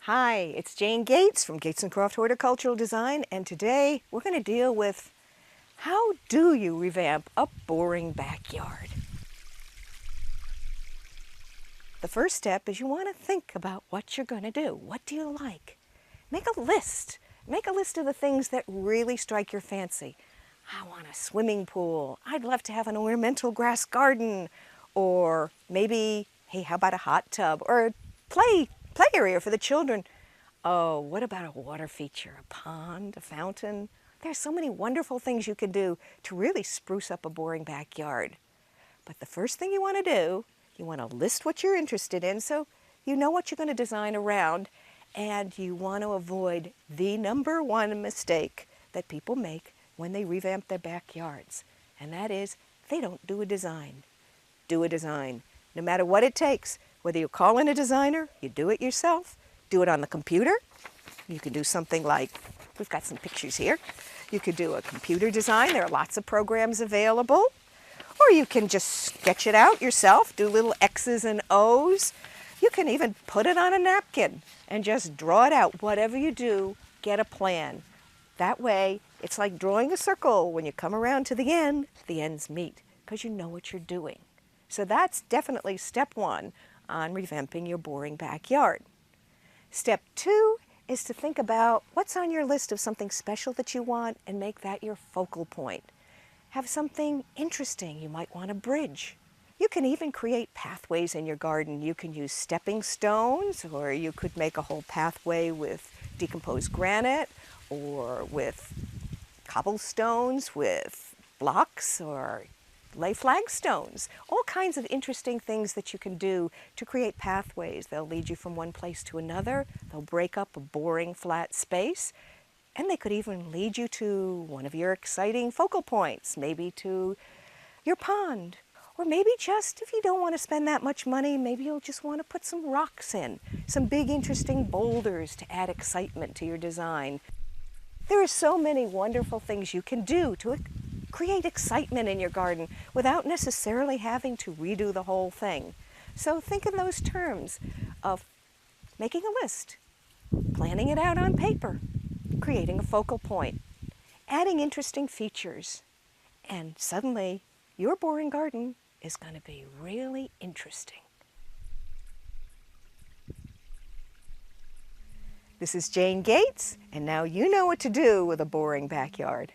Hi, it's Jane Gates from Gates & Croft Horticultural Design, and today we're going to deal with how do you revamp a boring backyard? The first step is you want to think about what you're going to do. What do you like? Make a list. Make a list of the things that really strike your fancy. I want a swimming pool. I'd love to have an ornamental grass garden. Or maybe, hey, how about a hot tub or a play area for the children? Oh, what about a water feature, a pond, a fountain? There's so many wonderful things you can do to really spruce up a boring backyard. But the first thing you want to do, you want to list what you're interested in so you know what you're going to design around, and you want to avoid the number one mistake that people make when they revamp their backyards, and that is they don't do a design. Do a design, no matter what it takes. Whether you call in a designer, you do it yourself, do it on the computer. You can do something like, we've got some pictures here. You could do a computer design. There are lots of programs available. Or you can just sketch it out yourself, do little X's and O's. You can even put it on a napkin and just draw it out. Whatever you do, get a plan. That way, it's like drawing a circle. When you come around to the ends meet because you know what you're doing. So that's definitely step one on revamping your boring backyard. Step two is to think about what's on your list of something special that you want and make that your focal point. Have something interesting. You might want a bridge. You can even create pathways in your garden. You can use stepping stones, or you could make a whole pathway with decomposed granite or with cobblestones, with blocks, or lay flagstones. All kinds of interesting things that you can do to create pathways. They'll lead you from one place to another. They'll break up a boring flat space. And they could even lead you to one of your exciting focal points, maybe to your pond. Or maybe just, if you don't want to spend that much money, maybe you'll just want to put some rocks in, some big interesting boulders to add excitement to your design. There are so many wonderful things you can do to create excitement in your garden without necessarily having to redo the whole thing. So think in those terms of making a list, planning it out on paper, creating a focal point, adding interesting features, and suddenly your boring garden is going to be really interesting. This is Jane Gates, and now you know what to do with a boring backyard.